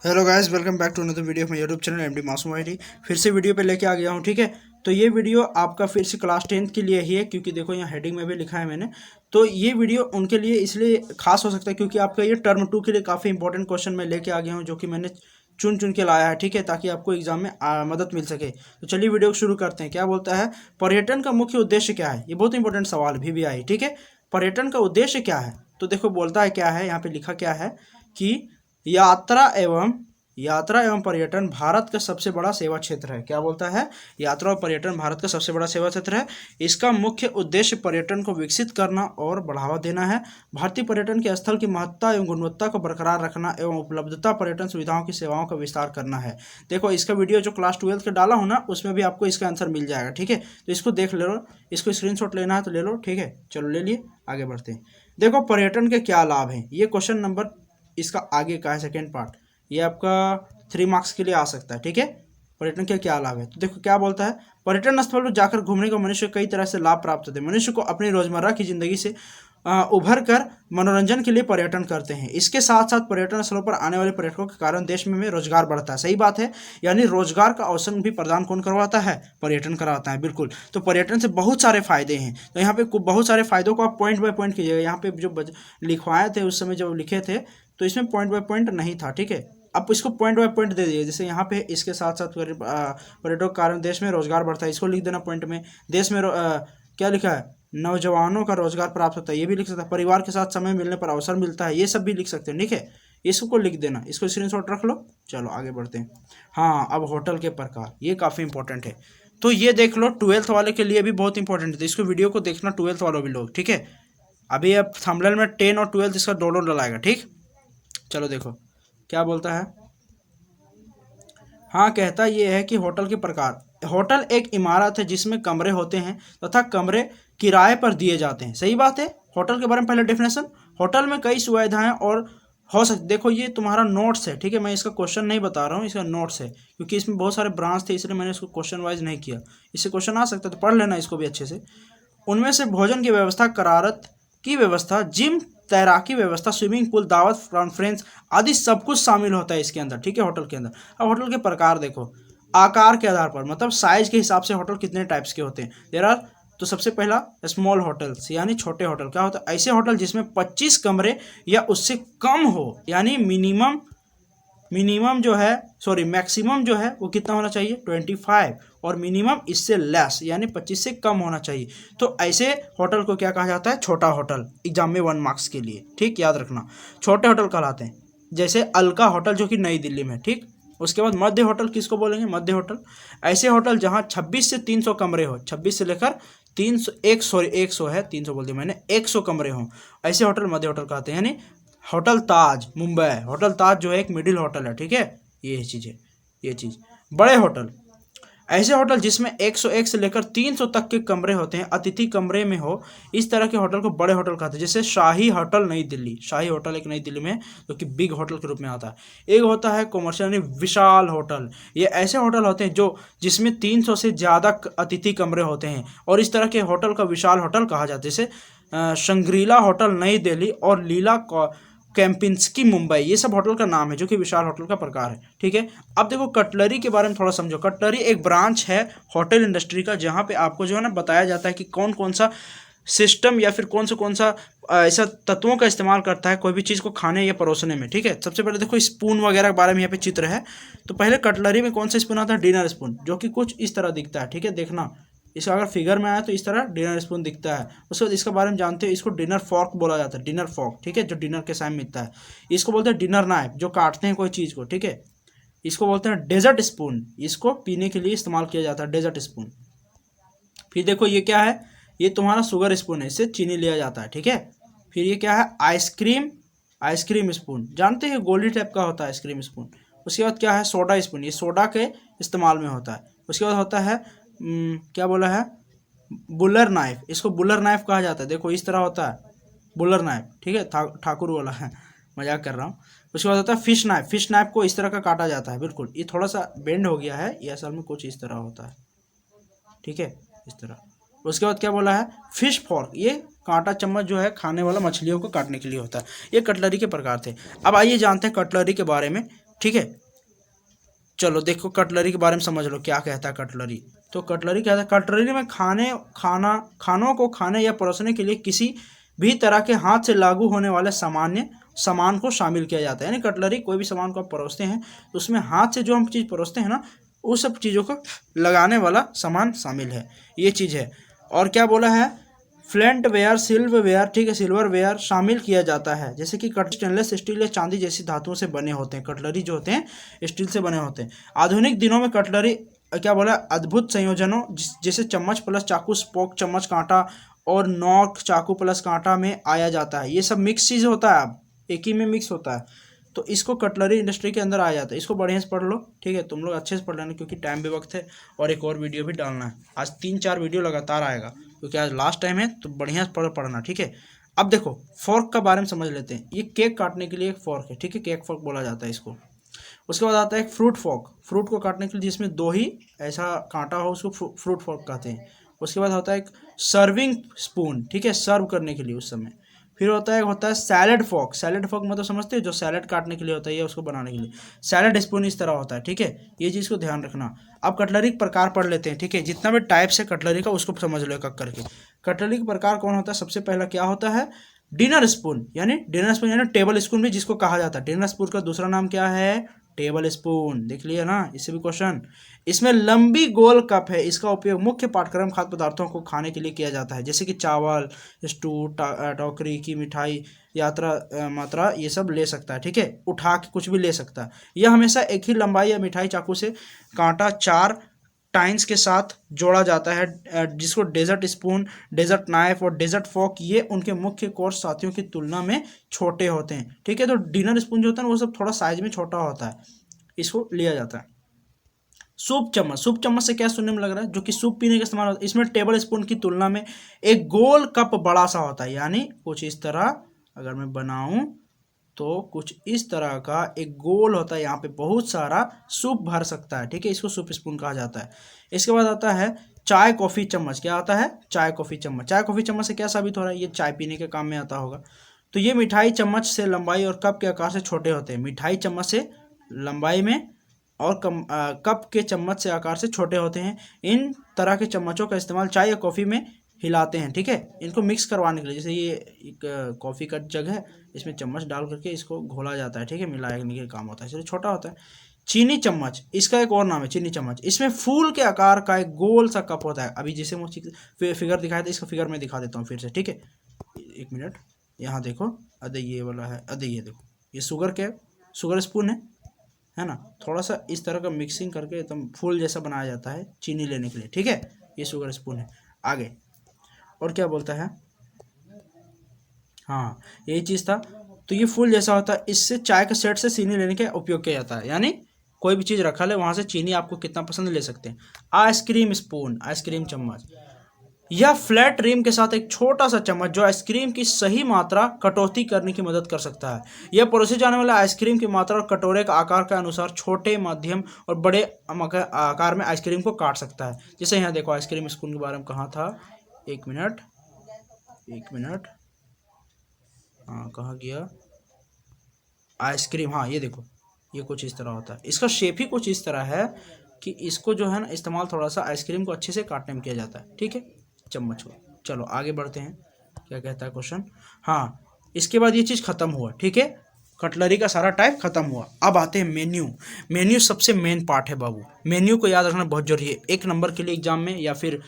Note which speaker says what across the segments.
Speaker 1: Hello guys, welcome back to another video of my YouTube channel MD Masoom IT. फिर से video पे लेके आ गया हूँ। ठीक है, तो ये वीडियो आपका फिर से क्लास 10th के लिए ही है, क्योंकि देखो यहाँ हेडिंग में भी लिखा है मैंने। तो ये वीडियो उनके लिए इसलिए खास हो सकता है क्योंकि आपका ये टर्म 2 के लिए काफ़ी इंपॉर्टेंट क्वेश्चन मैं लेके आ गया हूँ, जो कि मैंने चुन चुन के लाया है। ठीक है, ताकि आपको एग्जाम में मदद मिल सके। तो चलिए वीडियो को शुरू करते हैं। क्या बोलता है, पर्यटन का मुख्य उद्देश्य क्या है? ये बहुत इंपॉर्टेंट सवाल भी आई। ठीक है, पर्यटन का उद्देश्य क्या है? तो देखो बोलता है क्या है, यहाँ पे लिखा क्या है कि यात्रा एवं पर्यटन भारत का सबसे बड़ा सेवा क्षेत्र है। क्या बोलता है, यात्रा और पर्यटन भारत का सबसे बड़ा सेवा क्षेत्र है। इसका मुख्य उद्देश्य पर्यटन को विकसित करना और बढ़ावा देना है। भारतीय पर्यटन के स्थल की महत्ता एवं गुणवत्ता को बरकरार रखना एवं उपलब्धता पर्यटन सुविधाओं की सेवाओं का विस्तार करना है। देखो इसका वीडियो जो क्लास 12 के डाला हूँ ना, उसमें भी आपको इसका आंसर मिल जाएगा। ठीक है, तो इसको देख ले लो, इसको स्क्रीनशॉट लेना है तो ले लो। ठीक है, चलो ले लिए, आगे बढ़ते हैं। देखो पर्यटन के क्या लाभ हैं, ये क्वेश्चन नंबर इसका आगे का है, सेकेंड पार्ट। ये आपका 3 मार्क्स के लिए आ सकता है। ठीक है, पर्यटन के क्या लाभ है? तो देखो क्या बोलता है, पर्यटन स्थल पर जाकर घूमने को मनुष्य कई तरह से लाभ प्राप्त होते हैं। मनुष्य को अपनी रोजमर्रा की जिंदगी से उभर कर मनोरंजन के लिए पर्यटन करते हैं। इसके साथ साथ पर्यटन स्थलों पर आने वाले पर्यटकों के कारण देश में रोजगार बढ़ता है। सही बात है, यानी रोजगार का अवसर भी प्रदान कौन करवाता है? पर्यटन करवाता है, बिल्कुल। तो पर्यटन से बहुत सारे फायदे हैं। तो यहाँ पे बहुत सारे फायदों को आप पॉइंट बाय पॉइंट कीजिएगा। यहाँ पे जो लिखवाए थे उस समय जब लिखे थे तो इसमें पॉइंट बाय पॉइंट नहीं था। ठीक है, अब इसको पॉइंट बाय पॉइंट दे दीजिए। जैसे यहाँ पे इसके साथ साथ पर्यटकों के कारण देश में रोजगार बढ़ता है, इसको लिख देना पॉइंट में। देश में क्या लिखा है, नौजवानों का रोजगार प्राप्त होता है, ये भी लिख सकता है। परिवार के साथ समय मिलने पर अवसर मिलता है, ये सब भी लिख सकते हैं। ठीक है, इसको लिख देना, इसको स्क्रीनशॉट रख लो। चलो आगे बढ़ते हैं। हाँ, अब होटल के प्रकार, ये काफ़ी इंपॉर्टेंट है। तो ये देख लो, 12th वाले के लिए भी बहुत इंपॉर्टेंट है, तो इसको वीडियो को देखना 12th वालों भी लोग। ठीक है, अभी अब थंबनेल में 10 और 12 इसका दोनों डलाएगा। ठीक, चलो देखो क्या बोलता है। हाँ, कहता ये है कि होटल के प्रकार, होटल एक इमारत है जिसमें कमरे होते हैं तथा कमरे किराए पर दिए जाते हैं। सही बात है। होटल के बारे में पहले डेफिनेशन, होटल में कई सुविधाएं और हो सकती, देखो ये तुम्हारा नोट्स है। ठीक है, मैं इसका क्वेश्चन नहीं बता रहा हूँ, इसका नोट्स है, क्योंकि इसमें बहुत सारे ब्रांच थे इसलिए मैंने इसको क्वेश्चन वाइज नहीं किया। इससे क्वेश्चन आ सकता है तो पढ़ लेना इसको भी अच्छे से। उनमें से भोजन की व्यवस्था, करारत की व्यवस्था, जिम, तैराकी व्यवस्था, स्विमिंग पूल, दावत, कॉन्फ्रेंस आदि सब कुछ शामिल होता है इसके अंदर। ठीक है, होटल के अंदर। अब होटल के प्रकार देखो, आकार के आधार पर, मतलब साइज के हिसाब से होटल कितने टाइप्स के होते हैं। देयर आर, तो सबसे पहला स्मॉल होटल्स, यानी छोटे होटल। क्या होता है, ऐसे होटल जिसमें 25 कमरे या उससे कम हो, यानी मिनिमम जो है, सॉरी मैक्सिमम जो है वो कितना होना चाहिए, 25, और मिनिमम इससे लेस यानी 25 से कम होना चाहिए। तो ऐसे होटल को क्या कहा जाता है, छोटा होटल। एग्जाम में 1 मार्क्स के लिए, ठीक, याद रखना, छोटे होटल कहलाते हैं। जैसे अलका होटल जो कि नई दिल्ली में। ठीक, उसके बाद मध्य होटल किसको बोलेंगे, मध्य होटल ऐसे होटल जहां 26 से 300 कमरे हो, 26 से लेकर 300, 100 है, 300 बोल दिया मैंने, 100 कमरे हों, ऐसे होटल मध्य होटल कहते हैं। यानी होटल ताज मुंबई, होटल ताज जो है एक मिडिल होटल है। ठीक है, ये चीज़ है, ये चीज़। बड़े होटल, ऐसे होटल जिसमें 101 से लेकर 300 तक के कमरे होते हैं, अतिथि कमरे में हो, इस तरह के होटल को बड़े होटल कहते हैं। जैसे शाही होटल नई दिल्ली, शाही होटल एक नई दिल्ली में जो कि बिग होटल के रूप में आता है। एक होता है कमर्शियल यानी विशाल होटल, ये ऐसे होटल होते हैं जो जिसमें 300 से ज़्यादा अतिथि कमरे होते हैं, और इस तरह के होटल का विशाल होटल कहा जाता है। जैसे शंग्रीला होटल नई दिल्ली और लीला कैंपिंस्की मुंबई, ये सब होटल का नाम है जो कि विशाल होटल का प्रकार है। ठीक है, अब देखो कटलरी के बारे में थोड़ा समझो। कटलरी एक ब्रांच है होटल इंडस्ट्री का, जहाँ पे आपको जो है ना बताया जाता है कि कौन कौन सा सिस्टम या फिर कौन सा ऐसा तत्वों का इस्तेमाल करता है कोई भी चीज़ को खाने या परोसने में। ठीक है, सबसे पहले देखो स्पून वगैरह के बारे में यहाँ पे चित्र है। तो पहले कटलरी में कौन सा स्पून आता है, डिनर स्पून, जो कि कुछ इस तरह दिखता है। ठीक है, देखना इसका अगर फिगर में आया तो इस तरह डिनर स्पून दिखता है। उसके बाद इसके बारे में जानते हैं, इसको डिनर फॉर्क बोला जाता है, डिनर फॉर्क। ठीक है, जो डिनर के साथ मिलता है। इसको बोलते हैं डिनर नाइफ, जो काटते हैं कोई चीज़ को। ठीक है, इसको बोलते हैं डेजर्ट स्पून, इसको पीने के लिए इस्तेमाल किया जाता है, डेजर्ट स्पून। फिर देखो ये क्या है, ये तुम्हारा शुगर स्पून है, इससे चीनी लिया जाता है। ठीक है, फिर ये क्या है, आइसक्रीम स्पून, जानते हैं गोली टाइप का होता है आइसक्रीम स्पून। उसके बाद क्या है, सोडा स्पून, ये सोडा के इस्तेमाल में होता है। उसके बाद होता है क्या बोला है, बुलर नाइफ, इसको बुलर नाइफ कहा जाता है। देखो इस तरह होता है बुलर नाइफ। ठीक है, ठाकुर वाला है, मजाक कर रहा हूँ। उसके बाद होता है फिश नाइफ, फिश नाइफ को इस तरह का काटा जाता है, बिल्कुल। ये थोड़ा सा बेंड हो गया है, ये असल में कुछ इस तरह होता है। ठीक है, इस तरह। उसके बाद क्या बोला है, फिश फॉर्क, ये कांटा चम्मच जो है खाने वाला मछलियों को काटने के लिए होता है। ये कटलरी के प्रकार थे। अब आइए जानते हैं कटलरी के बारे में ठीक है। चलो देखो कटलरी के बारे में समझ लो क्या कहता है कटलरी। तो कटलरी कहता है कटलरी में खानों को खाने या परोसने के लिए किसी भी तरह के हाथ से लागू होने वाले सामान्य सामान को शामिल किया जाता है। यानी कटलरी कोई भी सामान को आप परोसते हैं तो उसमें हाथ से जो हम चीज़ परोसते हैं ना, उस सब चीज़ों को लगाने वाला सामान शामिल है, ये चीज़ है। और क्या बोला है, फ्लेंट वेयर, सिल्वर वेयर, ठीक है, सिल्वर वेयर शामिल किया जाता है। जैसे कि स्टेनलेस स्टील या चांदी जैसी धातुओं से बने होते हैं। कटलरी जो होते हैं स्टील से बने होते हैं। आधुनिक दिनों में कटलरी क्या बोला, अद्भुत संयोजनों जैसे चम्मच प्लस चाकू, स्पोक चम्मच कांटा और नॉक चाकू प्लस कांटा में आया जाता है। ये सब मिक्स चीज़ होता है, अब एक ही में मिक्स होता है, तो इसको कटलरी इंडस्ट्री के अंदर आ जाता है। इसको बढ़िया से पढ़ लो, ठीक है, तुम लोग अच्छे से पढ़ लेना क्योंकि टाइम भी वक्त है और एक और वीडियो भी डालना है। आज 3-4 वीडियो लगातार आएगा क्योंकि आज लास्ट टाइम है, तो बढ़िया से पढ़ना, ठीक है। अब देखो फोर्क का बारे में समझ लेते हैं। ये केक काटने के लिए एक फोर्क है, ठीक है, केक फोर्क बोला जाता है इसको। उसके बाद आता है एक फ्रूट फोर्क, फ्रूट को काटने के लिए जिसमें 2 ही ऐसा कांटा हो उसको फ्रूट फोर्क कहते हैं। उसके बाद होता है एक सर्विंग स्पून, ठीक है, सर्व करने के लिए उस समय। फिर होता है सैलड फोर्क। सैलड फोर्क मतलब समझते हो, जो सैलड काटने के लिए होता है या उसको बनाने के लिए। सैलड स्पून इस तरह होता है, ठीक है, ये चीज़ को ध्यान रखना। अब कटलरी के प्रकार पढ़ लेते हैं, ठीक है, जितना भी टाइप्स है कटलरी का उसको समझ लो एक एक करके। कटलरी के प्रकार कौन होता है, सबसे पहला क्या होता है, डिनर स्पून यानी टेबल स्पून भी जिसको कहा जाता है। डिनर स्पून का दूसरा नाम क्या है, टेबल स्पून। देख लिया ना, इससे भी क्वेश्चन। इसमें लंबी गोल कप है, इसका उपयोग मुख्य पाठ्यक्रम खाद्य पदार्थों को खाने के लिए किया जाता है, जैसे कि चावल, स्टू, टोकरी की मिठाई, मात्रा ये सब ले सकता है, ठीक है, उठा के कुछ भी ले सकता है। यह हमेशा एक ही लंबाई या मिठाई चाकू से कांटा 4 टाइन्स के साथ जोड़ा जाता है, जिसको डेजर्ट स्पून, डेजर्ट नाइफ और डेजर्ट फोर्क, ये उनके मुख्य कोर्स साथियों की तुलना में छोटे होते हैं, ठीक है। तो डिनर स्पून जो होता है ना वो सब थोड़ा साइज में छोटा होता है, इसको लिया जाता है। सूप चम्मच से क्या सुनने में लग रहा है, जो कि सूप पीने का इस्तेमाल होता है। इसमें टेबल स्पून की तुलना में एक गोल कप बड़ा सा होता है, यानी कुछ इस तरह अगर मैं बनाऊं तो कुछ इस तरह का एक गोल होता है, यहाँ पे बहुत सारा सूप भर सकता है, ठीक है, इसको सूप स्पून कहा जाता है। इसके बाद आता है चाय कॉफ़ी चम्मच। क्या आता है, चाय कॉफ़ी चम्मच। चाय कॉफ़ी चम्मच से क्या साबित हो रहा है, ये चाय पीने के काम में आता होगा। तो ये मिठाई चम्मच से लंबाई और कप के आकार से छोटे होते हैं। मिठाई चम्मच से लंबाई में और कप के चम्मच से आकार से छोटे होते हैं। इन तरह के चम्मचों का इस्तेमाल चाय या कॉफ़ी में हिलाते हैं, ठीक है, इनको मिक्स करवाने के लिए। जैसे ये एक कॉफ़ी का जग है, इसमें चम्मच डाल करके इसको घोला जाता है, ठीक है, मिलाने के काम होता है, इसलिए छोटा होता है। चीनी चम्मच, इसका एक और नाम है चीनी चम्मच। इसमें फूल के आकार का एक गोल सा कप होता है। अभी जैसे मुझे फिगर दिखाया था, इसका फिगर मैं दिखा देता हूँ फिर से, ठीक है, 1 मिनट। यहाँ देखो, अरे ये वाला है, अरे ये देखो, ये शुगर स्पून है ना। थोड़ा सा इस तरह का मिक्सिंग करके एकदम फूल जैसा बनाया जाता है चीनी लेने के लिए, ठीक है, ये शुगर स्पून है। आगे और क्या बोलता है, हाँ यही चीज़ था। तो ये फूल जैसा होता है, इससे चाय के सेट से चीनी लेने का उपयोग किया जाता है, यानी कोई भी चीज़ रखा ले वहाँ से चीनी आपको कितना पसंद ले सकते हैं। आइसक्रीम स्पून, आइसक्रीम चम्मच, यह फ्लैट रिम के साथ एक छोटा सा चम्मच जो आइसक्रीम की सही मात्रा कटौती करने की मदद कर सकता है। यह परोसे जाने वाले आइसक्रीम की मात्रा और कटोरे का आकार के अनुसार छोटे, मध्यम और बड़े आकार में आइसक्रीम को काट सकता है। जैसे यहाँ देखो आइसक्रीम स्पून के बारे में कहा था, 1 मिनट, हाँ कहाँ गया, आइसक्रीम, हाँ ये देखो, ये कुछ इस तरह होता है। इसका शेप ही कुछ इस तरह है कि इसको जो है ना इस्तेमाल थोड़ा सा आइसक्रीम को अच्छे से काटने में किया जाता है, ठीक है, चम्मच को। चलो आगे बढ़ते हैं, क्या कहता है क्वेश्चन। हाँ, इसके बाद ये चीज़ खत्म हुआ, ठीक है, कटलरी का सारा टाइप खत्म हुआ। अब आते हैं मेन्यू सबसे मेन पार्ट है बाबू। मेन्यू को याद रखना बहुत जरूरी है, 1 नंबर के लिए एग्जाम में या फिर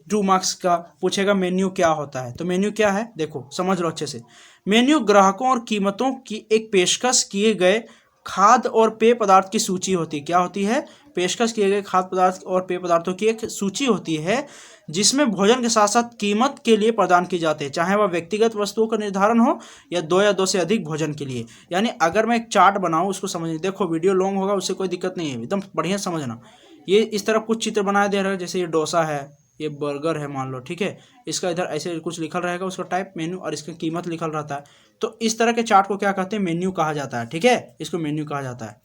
Speaker 1: 2 मार्क्स का पूछेगा मेन्यू क्या होता है। तो मेन्यू क्या है, देखो समझ लो अच्छे से। मेन्यू ग्राहकों और कीमतों की एक पेशकश किए गए खाद्य और पेय पदार्थ की सूची होती है। क्या होती है, पेशकश किए गए खाद्य पदार्थ और पेय पदार्थों की एक सूची होती है, जिसमें भोजन के साथ साथ कीमत के लिए प्रदान की जाती है, चाहे वह व्यक्तिगत वस्तुओं का निर्धारण हो या 2 या 2 से अधिक भोजन के लिए। यानी अगर मैं एक चार्ट बनाऊं, उसको समझिए, देखो वीडियो लॉन्ग होगा, उससे कोई दिक्कत नहीं है, एकदम बढ़िया समझना। ये इस तरह कुछ चित्र बनाया दे रहा है, जैसे ये डोसा है, ये बर्गर है मान लो, ठीक है, इसका इधर ऐसे कुछ लिखल रहेगा, उसका टाइप मेन्यू और इसका कीमत लिखल रहता है। तो इस तरह के चार्ट को क्या कहते हैं, मेन्यू कहा जाता है, ठीक है, इसको मेन्यू कहा जाता है।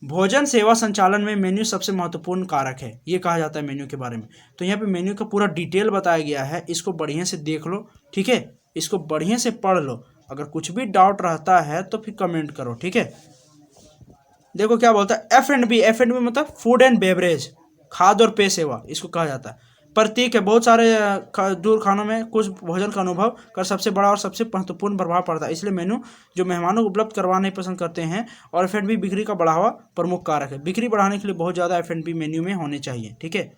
Speaker 1: भोजन सेवा संचालन में मेन्यू सबसे महत्वपूर्ण कारक है, ये कहा जाता है मेन्यू के बारे में। तो यहाँ पे मेन्यू का पूरा डिटेल बताया गया है, इसको बढ़िया से देख लो, ठीक है, इसको बढ़िया से पढ़ लो। अगर कुछ भी डाउट रहता है तो फिर कमेंट करो, ठीक है। देखो क्या बोलता है, F&B, F&B मतलब फूड एंड बेवरेज, खाद्य और पेय सेवा इसको कहा जाता है। प्रतीक है, बहुत सारे दूर खानों में कुछ भोजन का अनुभव कर सबसे बड़ा और सबसे महत्वपूर्ण प्रभाव पड़ता है, इसलिए मेनू जो मेहमानों को उपलब्ध करवाने पसंद करते हैं। और F&B बिक्री का बढ़ावा प्रमुख कारक है, बिक्री बढ़ाने के लिए बहुत ज़्यादा F&B मेन्यू में होने चाहिए, ठीक है।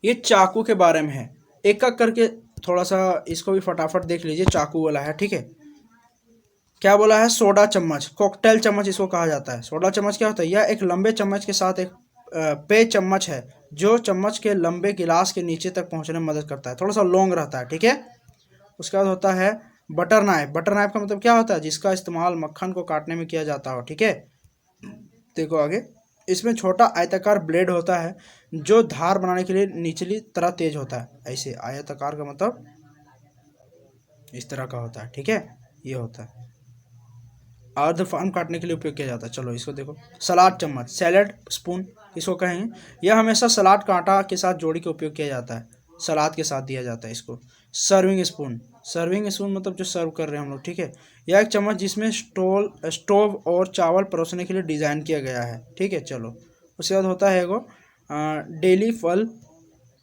Speaker 1: ये चाकू के बारे में है, एक एक करके थोड़ा सा इसको भी फटाफट देख लीजिए। चाकू वाला है, ठीक है। क्या बोला है, सोडा चम्मच, कॉकटेल चम्मच इसको कहा जाता है। सोडा चम्मच क्या होता है, यह एक लंबे चम्मच के साथ एक पेय चम्मच है जो चम्मच के लंबे गिलास के नीचे तक पहुंचने में मदद करता है, थोड़ा सा लॉन्ग रहता है, ठीक है। उसके बाद होता है बटर नाइफ। बटर नाइफ का मतलब क्या होता है, जिसका इस्तेमाल मक्खन को काटने में किया जाता हो, ठीक है। देखो आगे, इसमें छोटा आयताकार ब्लेड होता है जो धार बनाने के लिए निचली तरह तेज होता है। ऐसे आयताकार का मतलब इस तरह का होता है, ठीक है, ये होता है। अर्ध फॉर्म काटने के लिए उपयोग किया जाता है। चलो इसको देखो, सलाद चम्मच, सैलड स्पून इसको कहेंगे। यह हमेशा सलाद कांटा के साथ जोड़ी के उपयोग किया जाता है, सलाद के साथ दिया जाता है इसको। सर्विंग स्पून, सर्विंग स्पून मतलब जो सर्व कर रहे हैं हम लोग, ठीक है। यह एक चम्मच जिसमें स्टोव और चावल परोसने के लिए डिज़ाइन किया गया है, ठीक है। चलो उसके बाद होता है वो डेली फल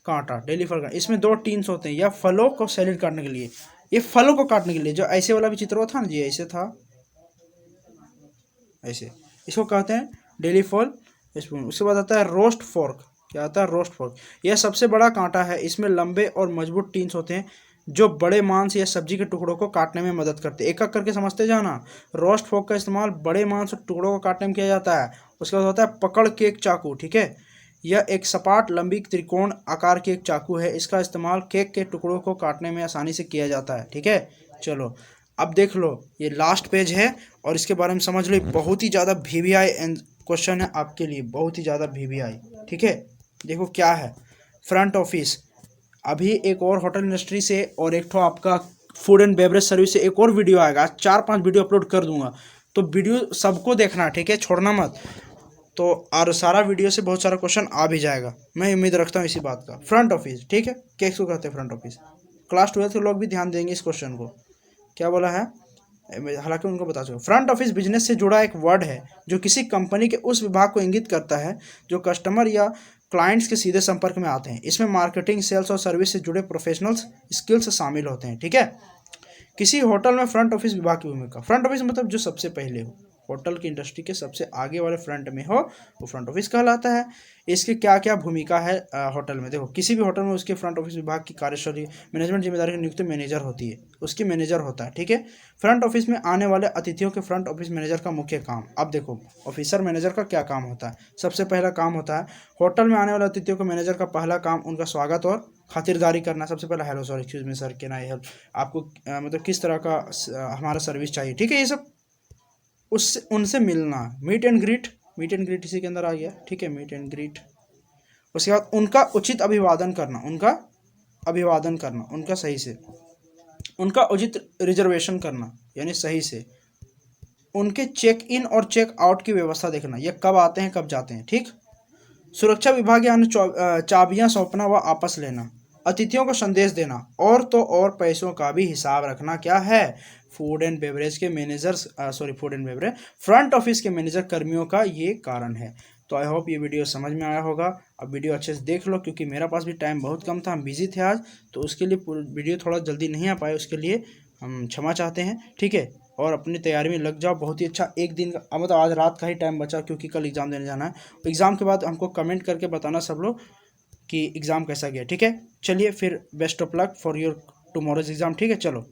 Speaker 1: कांटा, डेली फल कांटा, इसमें दो टीन्स होते हैं, या फलों को सैलेड काटने के लिए, ये फलों को काटने के लिए। जो ऐसे वाला भी चित्र हुआ था ना जी, ऐसे था, ऐसे, इसको कहते हैं डेली फॉल स्पून। उसके बाद आता है रोस्ट फोर्क। क्या आता है, रोस्ट फोर्क, यह सबसे बड़ा कांटा है, इसमें लंबे और मजबूत टीन्स होते हैं जो बड़े मांस या सब्जी के टुकड़ों को काटने में मदद करते हैं। एक एक करके समझते जाना। रोस्ट फोर्क का इस्तेमाल बड़े मांस और टुकड़ों को काटने में किया जाता है। उसके बाद होता है पकड़ केक चाकू, ठीक है। यह एक सपाट लंबी त्रिकोण आकार की एक चाकू है, इसका इस्तेमाल केक के टुकड़ों को काटने में आसानी से किया जाता है, ठीक है। चलो अब देख लो, ये लास्ट पेज है और इसके बारे में समझ लो। बहुत ही ज़्यादा VVI क्वेश्चन है आपके लिए, बहुत ही ज़्यादा VVI, ठीक है। देखो क्या है, फ्रंट ऑफिस। अभी एक और होटल इंडस्ट्री से और एक तो आपका फूड एंड बेवरेज सर्विस से एक और वीडियो आएगा, 4-5 वीडियो अपलोड कर दूंगा, तो वीडियो सबको देखना, ठीक है, छोड़ना मत। तो और सारा वीडियो से बहुत सारा क्वेश्चन आ भी जाएगा, मैं उम्मीद रखता हूँ इसी बात का। फ्रंट ऑफिस, ठीक है, किसको कहते हैं फ्रंट ऑफिस, क्लास 12 के लोग भी ध्यान देंगे इस क्वेश्चन को। क्या बोला है, हालांकि उनको बता चुका। फ्रंट ऑफिस बिजनेस से जुड़ा एक वर्ड है जो किसी कंपनी के उस विभाग को इंगित करता है जो कस्टमर या क्लाइंट्स के सीधे संपर्क में आते हैं। इसमें मार्केटिंग, सेल्स और सर्विस से जुड़े प्रोफेशनल्स स्किल्स शामिल होते हैं, ठीक है। किसी होटल में फ्रंट ऑफिस विभाग की भूमिका, फ्रंट ऑफिस मतलब जो सबसे पहले हो, होटल की इंडस्ट्री के सबसे आगे वाले फ्रंट में हो, वो फ्रंट ऑफिस कहलाता है। इसकी क्या क्या भूमिका है होटल में, देखो किसी भी होटल में उसके फ्रंट ऑफिस विभाग की कार्यशैली मैनेजमेंट जिम्मेदारी की नियुक्ति मैनेजर होती है, उसकी मैनेजर होता है, ठीक है। फ्रंट ऑफिस में आने वाले अतिथियों के फ्रंट ऑफिस मैनेजर का मुख्य काम, अब देखो ऑफिसर मैनेजर का क्या काम होता है। सबसे पहला काम होता है होटल में आने वाले अतिथियों को मैनेजर का पहला काम उनका स्वागत और खातिरदारी करना। सबसे पहला hello sir, excuse me sir, can I help, आपको मतलब किस तरह का हमारा सर्विस चाहिए, ठीक है, ये सब उससे उनसे मिलना। Meet and greet, meet and greet इसी के अंदर आ गया, ठीक है, मीट एंड ग्रीट। उसके बाद उनका उचित अभिवादन करना, उनका अभिवादन करना, उनका सही से, उनका उचित रिजर्वेशन करना यानी सही से, उनके चेक इन और चेक आउट की व्यवस्था देखना, ये कब आते हैं कब जाते हैं, ठीक। सुरक्षा विभाग यानी चाबियां सौंपना व वापस लेना, अतिथियों को संदेश देना, और तो और पैसों का भी हिसाब रखना क्या है, फूड एंड बेवरेज के managers food and beverage front office के मैनेजर कर्मियों का ये कारण है। तो आई होप ये वीडियो समझ में आया होगा। अब वीडियो अच्छे से देख लो, क्योंकि मेरा पास भी टाइम बहुत कम था, हम बिजी थे आज, तो उसके लिए वीडियो थोड़ा जल्दी नहीं आ पाए, उसके लिए हम क्षमा चाहते हैं, ठीक है। और अपनी तैयारी में लग जाओ, बहुत ही अच्छा एक दिन का मतलब आज रात का ही टाइम बचा, क्योंकि कल एग्ज़ाम देने जाना है। एग्ज़ाम के बाद हमको कमेंट करके बताना सब लोग कि एग्ज़ाम कैसा गया, ठीक है। चलिए फिर best of luck for your tomorrow's exam, ठीक है। चलो।